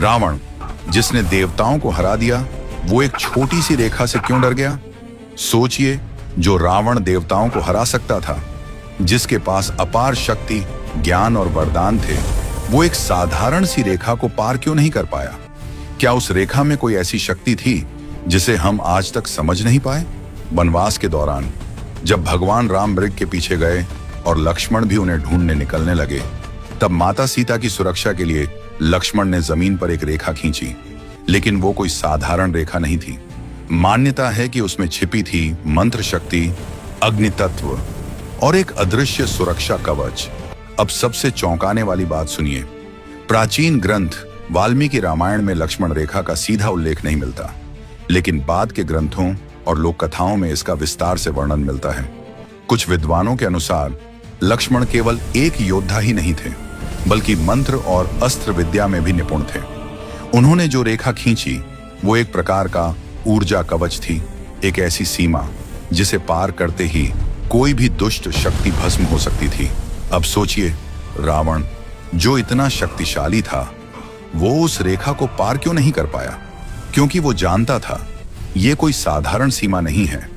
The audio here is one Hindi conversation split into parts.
रावण, जिसने देवताओं को हरा दिया, वो एक छोटी सी रेखा से क्यों डर गया? सोचिए, जो रावण देवताओं को हरा सकता था, जिसके पास अपार शक्ति, ज्ञान और वरदान थे, वो एक साधारण सी रेखा को पार क्यों नहीं कर पाया? क्या उस रेखा में कोई ऐसी शक्ति थी जिसे हम आज तक समझ नहीं पाए? वनवास के दौरान जब भगवान राम मृग के पीछे गए और लक्ष्मण भी उन्हें ढूंढने निकलने लगे, तब माता सीता की सुरक्षा के लिए लक्ष्मण ने जमीन पर एक रेखा खींची, लेकिन वो कोई साधारण रेखा नहीं थी। मान्यता है कि उसमें छिपी थी मंत्र शक्ति, अग्नि तत्व और एक अदृश्य सुरक्षा कवच। अब सबसे चौंकाने वाली बात सुनिए। प्राचीन ग्रंथ वाल्मीकि रामायण में लक्ष्मण रेखा का सीधा उल्लेख नहीं मिलता, लेकिन बाद के ग्रंथों और लोक कथाओं में इसका विस्तार से वर्णन मिलता है। कुछ विद्वानों के अनुसार लक्ष्मण केवल एक योद्धा ही नहीं थे, बल्कि मंत्र और अस्त्र विद्या में भी निपुण थे। उन्होंने जो रेखा खींची वो एक प्रकार का ऊर्जा कवच थी, एक ऐसी सीमा जिसे पार करते ही कोई भी दुष्ट शक्ति भस्म हो सकती थी। अब सोचिए, रावण जो इतना शक्तिशाली था, वो उस रेखा को पार क्यों नहीं कर पाया? क्योंकि वो जानता था ये कोई साधारण सीमा नहीं है।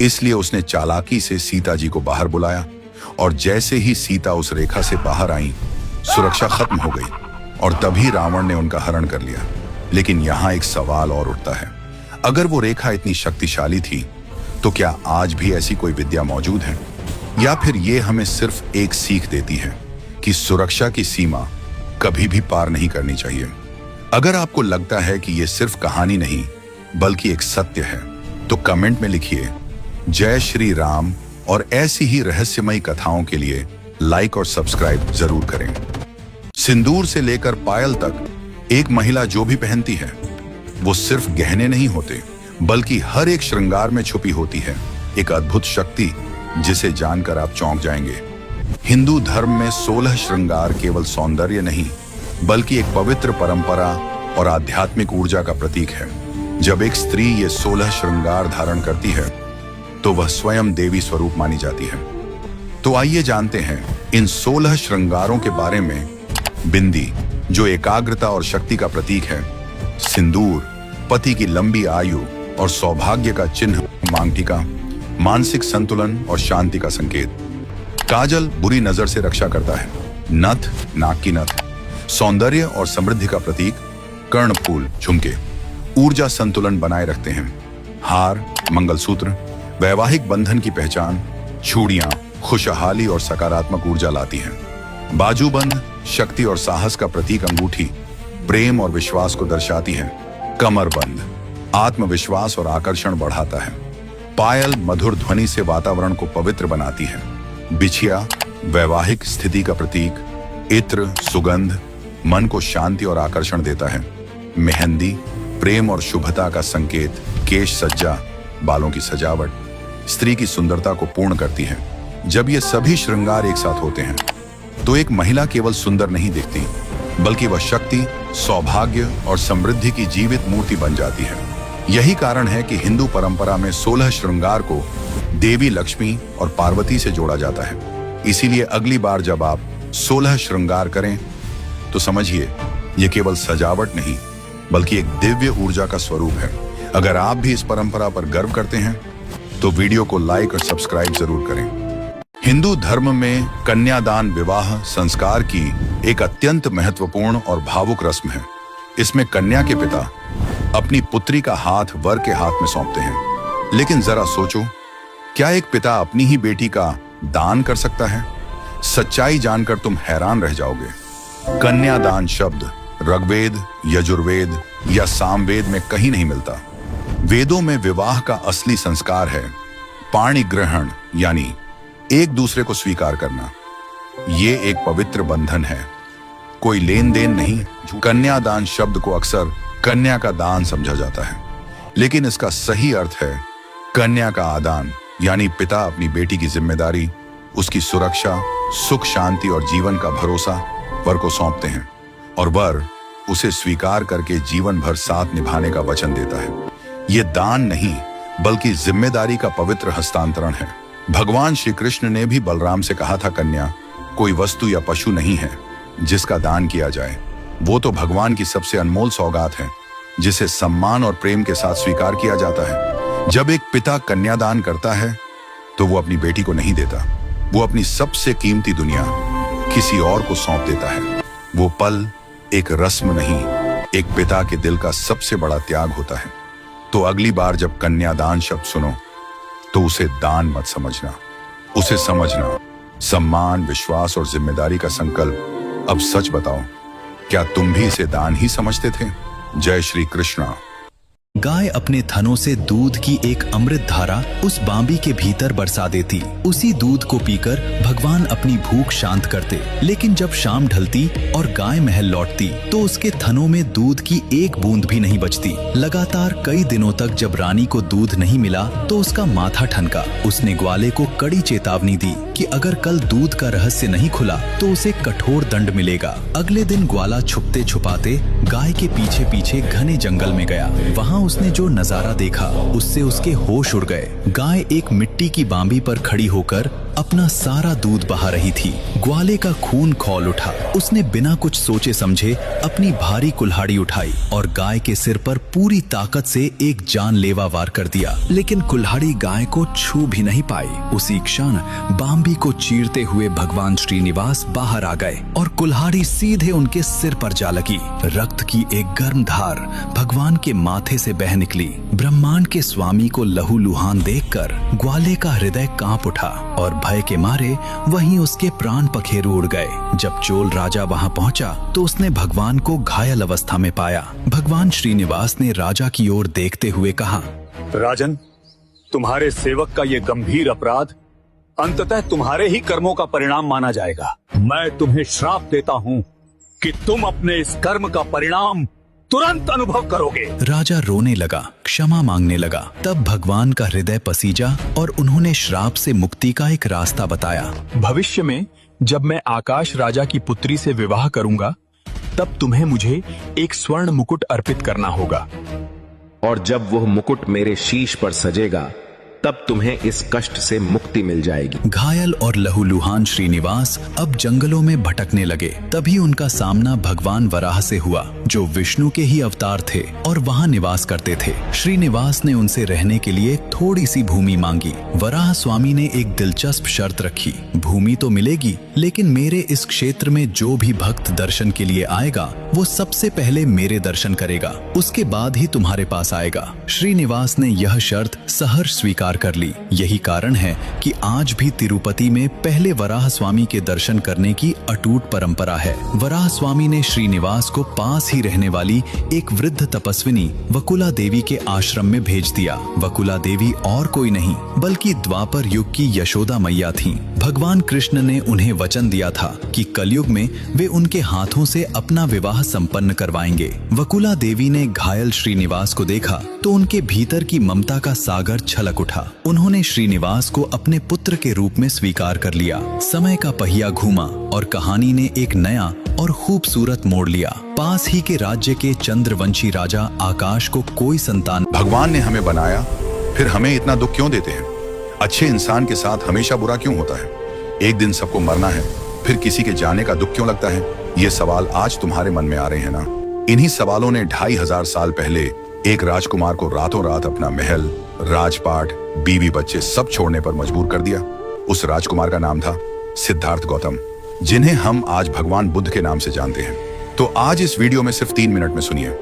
इसलिए उसने चालाकी से सीता जी को बाहर बुलाया, और जैसे ही सीता उस रेखा से बाहर आई, सुरक्षा खत्म हो गई और तभी रावण ने उनका हरण कर लिया। लेकिन यहाँ एक सवाल और उठता है, अगर वो रेखा इतनी शक्तिशाली थी, तो क्या आज भी ऐसी कोई विद्या मौजूद है? या फिर ये हमें सिर्फ एक सीख देती है कि सुरक्षा की सीमा कभी भी पार नहीं करनी चाहिए? अगर आपको लगता है कि ये सिर्फ कहानी नहीं बल्कि एक सत्य है, तो कमेंट में लिखिए जय श्री राम, और ऐसी ही रहस्यमयी कथाओं के लिए लाइक और सब्सक्राइब जरूर करें। सिंदूर से लेकर पायल तक एक महिला जो भी पहनती है, वो सिर्फ गहने नहीं होते, बल्कि हर एक श्रृंगार में छुपी होती है एक अद्भुत शक्ति, जिसे जानकर आप चौंक जाएंगे। हिंदू धर्म में 16 श्रृंगार केवल सौंदर्य नहीं, बल्कि एक पवित्र परंपरा और आध्यात्मिक ऊर्जा का प्रतीक है। जब एक स्त्री ये 16 श्रृंगार धारण करती है, तो वह स्वयं देवी स्वरूप मानी जाती है। तो आइए जानते हैं इन 16 श्रृंगारों के बारे में। बिंदी, जो एकाग्रता और शक्ति का प्रतीक है। सिंदूर, पति की लंबी आयु और सौभाग्य का चिन्ह। मांगटिका, मानसिक संतुलन और शांति का संकेत। काजल, बुरी नजर से रक्षा करता है। नथ, नाक की नथ, सौंदर्य और समृद्धि का प्रतीक। कर्णफूल, झुमके, ऊर्जा संतुलन बनाए रखते हैं। हार, मंगलसूत्र, वैवाहिक बंधन की पहचान। चूड़ियां, खुशहाली और सकारात्मक ऊर्जा लाती हैं। बाजूबंद, शक्ति और साहस का प्रतीक। अंगूठी, प्रेम और विश्वास को दर्शाती है। कमरबंद, आत्मविश्वास और आकर्षण बढ़ाता है। पायल, मधुर ध्वनि से वातावरण को पवित्र बनाती है। बिछिया, वैवाहिक स्थिति का प्रतीक। इत्र, सुगंध, मन को शांति और आकर्षण देता है। मेहंदी, प्रेम और शुभता का संकेत। केश सज्जा, बालों की सजावट, स्त्री की सुंदरता को पूर्ण करती है। जब ये सभी श्रृंगार एक साथ होते हैं, तो एक महिला केवल सुंदर नहीं दिखती, बल्कि वह शक्ति, सौभाग्य और समृद्धि की जीवित मूर्ति बन जाती है। यही कारण है कि हिंदू परंपरा में 16 श्रृंगार को देवी लक्ष्मी और पार्वती से जोड़ा जाता है। इसीलिए अगली बार जब आप 16 श्रृंगार करें, तो समझिए ये केवल सजावट नहीं, बल्कि एक दिव्य ऊर्जा का स्वरूप है। अगर आप भी इस परंपरा पर गर्व करते हैं, तो वीडियो को लाइक और सब्सक्राइब जरूर करें। हिंदू धर्म में कन्यादान विवाह संस्कार की एक अत्यंत महत्वपूर्ण और भावुक रस्म है। इसमें कन्या के पिता अपनी पुत्री का हाथ वर के हाथ में सौंपते हैं। लेकिन जरा सोचो, क्या एक पिता अपनी ही बेटी का दान कर सकता है? सच्चाई जानकर तुम हैरान रह जाओगे। कन्यादान शब्द ऋग्वेद, यजुर्वेद या सामवेद में कहीं नहीं मिलता। वेदों में विवाह का असली संस्कार है पाणी ग्रहण, यानी एक दूसरे को स्वीकार करना। ये एक पवित्र बंधन है, कोई लेन देन नहीं। कन्यादान शब्द को अक्सर कन्या का दान समझा जाता है, लेकिन इसका सही अर्थ है कन्या का आदान, यानी पिता अपनी बेटी की जिम्मेदारी, उसकी सुरक्षा, सुख शांति और जीवन का भरोसा वर को सौंपते हैं, और वर उसे स्वीकार करके जीवन भर साथ निभाने का वचन देता है। ये दान नहीं, बल्कि जिम्मेदारी का पवित्र हस्तांतरण है। भगवान श्री कृष्ण ने भी बलराम से कहा था, कन्या कोई वस्तु या पशु नहीं है जिसका दान किया जाए, वो तो भगवान की सबसे अनमोल सौगात है, जिसे सम्मान और प्रेम के साथ स्वीकार किया जाता है। जब एक पिता कन्यादान करता है तो वो अपनी बेटी को नहीं देता, वो अपनी सबसे कीमती दुनिया किसी और को सौंप देता है। वो पल एक रस्म नहीं, एक पिता के दिल का सबसे बड़ा त्याग होता है। तो अगली बार जब कन्यादान शब्द सुनो तो उसे दान मत समझना, उसे समझना सम्मान, विश्वास और जिम्मेदारी का संकल्प। अब सच बताओ, क्या तुम भी इसे दान ही समझते थे? जय श्री कृष्णा। गाय अपने थनों से दूध की एक अमृत धारा उस बांबी के भीतर बरसा देती। उसी दूध को पीकर भगवान अपनी भूख शांत करते। लेकिन जब शाम ढलती और गाय महल लौटती तो उसके थनों में दूध की एक बूंद भी नहीं बचती। लगातार कई दिनों तक जब रानी को दूध नहीं मिला तो उसका माथा ठनका। उसने ग्वाले को कड़ी चेतावनी दी कि अगर कल दूध का रहस्य नहीं खुला तो उसे कठोर दंड मिलेगा। अगले दिन ग्वाला छुपते छुपाते गाय के पीछे पीछे घने जंगल में गया। वहाँ उसने जो नजारा देखा उससे उसके होश उड़ गए। गाय एक मिट्टी की बांबी पर खड़ी होकर अपना सारा दूध बहा रही थी। ग्वाले का खून खौल उठा। उसने बिना कुछ सोचे समझे अपनी भारी कुल्हाड़ी उठाई और गाय के सिर पर पूरी ताकत से एक जानलेवा वार कर दिया। लेकिन कुल्हाड़ी गाय को छू भी नहीं पाई। उसी क्षण बांबी को चीरते हुए भगवान श्रीनिवास बाहर आ गए और कुल्हाड़ी सीधे उनके सिर पर जा लगी। रक्त की एक गर्म धार भगवान के माथे से बह निकली। ब्रह्मांड के स्वामी को लहूलुहान देखकर ग्वाले का हृदय कांप उठा और भय के मारे वहीं उसके प्राण पखेरु उड़ गए। जब चोल राजा वहां पहुंचा तो उसने भगवान को घायल अवस्था में पाया। भगवान श्रीनिवास ने राजा की ओर देखते हुए कहा, राजन, तुम्हारे सेवक का ये गंभीर अपराध अंततः तुम्हारे ही कर्मों का परिणाम माना जाएगा। मैं तुम्हें श्राप देता हूँ कि तुम अपने इस कर्म का परिणाम तुरंत अनुभव करोगे। राजा रोने लगा, क्षमा मांगने लगा। तब भगवान का हृदय पसीजा और उन्होंने श्राप से मुक्ति का एक रास्ता बताया। भविष्य में जब मैं आकाश राजा की पुत्री से विवाह करूंगा तब तुम्हें मुझे एक स्वर्ण मुकुट अर्पित करना होगा। और जब वह मुकुट मेरे शीश पर सजेगा तब तुम्हें इस कष्ट से मुक्ति मिल जाएगी। घायल और लहूलुहान श्रीनिवास अब जंगलों में भटकने लगे। तभी उनका सामना भगवान वराह से हुआ, जो विष्णु के ही अवतार थे और वहां निवास करते थे। श्रीनिवास ने उनसे रहने के लिए थोड़ी सी भूमि मांगी। वराह स्वामी ने एक दिलचस्प शर्त रखी, भूमि तो मिलेगी लेकिन मेरे इस क्षेत्र में जो भी भक्त दर्शन के लिए आएगा वो सबसे पहले मेरे दर्शन करेगा, उसके बाद ही तुम्हारे पास आएगा। श्रीनिवास ने यह शर्त सहर्ष स्वीकार कर ली। यही कारण है कि आज भी तिरुपति में पहले वराह स्वामी के दर्शन करने की अटूट परंपरा है। वराह स्वामी ने श्रीनिवास को पास ही रहने वाली एक वृद्ध तपस्विनी वकुला देवी के आश्रम में भेज दिया। वकुला देवी और कोई नहीं बल्कि द्वापर युग की यशोदा मैया थीं। भगवान कृष्ण ने उन्हें वचन दिया था कि कलयुग में वे उनके हाथों से अपना विवाह संपन्न करवाएंगे। वकुला देवी ने घायल श्रीनिवास को देखा तो उनके भीतर की ममता का सागर छलक उठा। उन्होंने श्रीनिवास को अपने पुत्र के रूप में स्वीकार कर लिया। समय का पहिया घूमा और कहानी ने एक नया और खूबसूरत मोड़ लिया। पास ही के राज्य के चंद्रवंशी राजा आकाश को कोई संतान। भगवान ने हमें बनाया, फिर हमें इतना दुख क्यों देते हैं? अच्छे इंसान के साथ हमेशा बुरा क्यों होता है? एक दिन सबको मरना है, फिर किसी के जाने का दुख क्यों लगता है? ये सवाल आज तुम्हारे मन में आ रहे हैं ना? इन्हीं सवालों ने 2500 साल पहले एक राजकुमार को रातों रात अपना महल, राजपाट, बीवी बच्चे सब छोड़ने पर मजबूर कर दिया। उस राजकुमार का नाम था सिद्धार्थ गौतम, जिन्हें हम आज भगवान बुद्ध के नाम से जानते हैं। तो आज इस वीडियो में सिर्फ 3 मिनट में सुनिए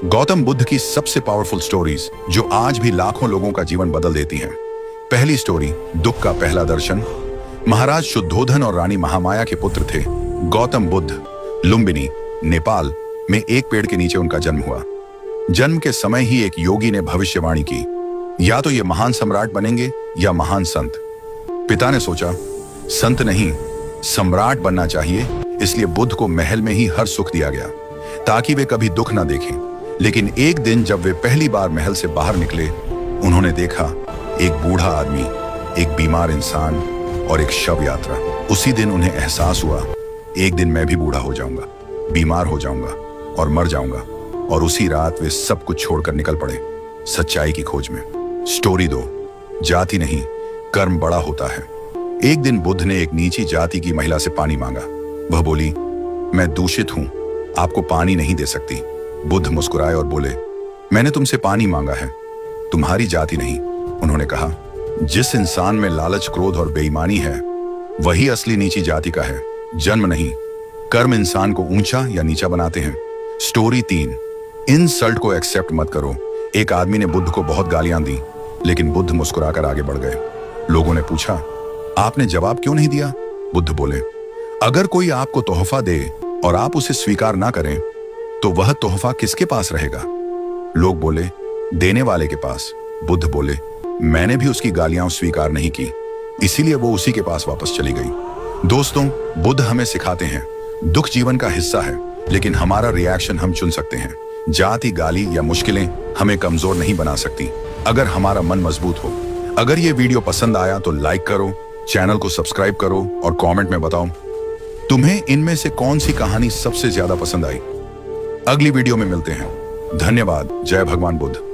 गौतम बुद्ध की सबसे पावरफुल स्टोरीज जो आज भी लाखों लोगों का जीवन बदल देती हैं। पहली स्टोरी, दुख का पहला दर्शन। महाराज शुद्धोधन और रानी महामाया के पुत्र थे गौतम बुद्ध। लुम्बिनी, नेपाल में एक पेड़ के नीचे उनका जन्म हुआ। जन्म के समय ही एक योगी ने भविष्यवाणी की, या तो ये महान सम्राट बनेंगे या महान संत। पिता ने सोचा संत नहीं, सम्राट बनना चाहिए, इसलिए बुद्ध को महल में ही हर सुख दिया गया ताकि वे कभी दुख ना देखें। लेकिन एक दिन जब वे पहली बार महल से बाहर निकले, उन्होंने देखा एक बूढ़ा आदमी, एक बीमार इंसान और एक शव यात्रा। उसी दिन उन्हें एहसास हुआ, एक दिन मैं भी बूढ़ा हो जाऊंगा, बीमार हो जाऊंगा और मर जाऊंगा। और उसी रात वे सब कुछ छोड़कर निकल पड़े सच्चाई की खोज में। स्टोरी 2, जाति नहीं कर्म बड़ा होता है। एक दिन बुद्ध ने एक नीची जाति की महिला से पानी मांगा। वह बोली, मैं दूषित हूं, आपको पानी नहीं दे सकती। बुद्ध मुस्कुराए और बोले, मैंने तुमसे पानी मांगा है, तुम्हारी जाति नहीं। उन्होंने कहा, जिस इंसान में लालच, क्रोध और बेईमानी है वही असली नीची जाति का है, जन्म नहीं। कर्म इंसान को ऊंचा या नीचा बनाते हैं। स्टोरी 3, इंसल्ट को एक्सेप्ट मत करो। एक आदमी ने बुद्ध को बहुत गालियां दी, लेकिन बुद्ध मुस्कुराकर आगे बढ़ गए। लोगों ने पूछा, आपने जवाब क्यों नहीं दिया? बुद्ध बोले, अगर कोई आपको तोहफा दे और आप उसे स्वीकार ना करें तो वह तोहफा किसके पास रहेगा? लोग बोले, देने वाले के पास। बुद्ध बोले, मैंने भी उसकी गालियां स्वीकार नहीं की, इसीलिए वो उसी के पास वापस चली गई। दोस्तों, बुद्ध हमें सिखाते हैं, दुख जीवन का हिस्सा है, लेकिन हमारा रिएक्शन हम चुन सकते हैं। जाति, गाली या मुश्किलें हमें कमजोर नहीं बना सकती अगर हमारा मन मजबूत हो। अगर ये वीडियो पसंद आया तो लाइक करो, चैनल को सब्सक्राइब करो और कमेंट में बताओ तुम्हें इनमें से कौन सी कहानी सबसे ज्यादा पसंद आई। अगली वीडियो में मिलते हैं। धन्यवाद। जय भगवान बुद्ध।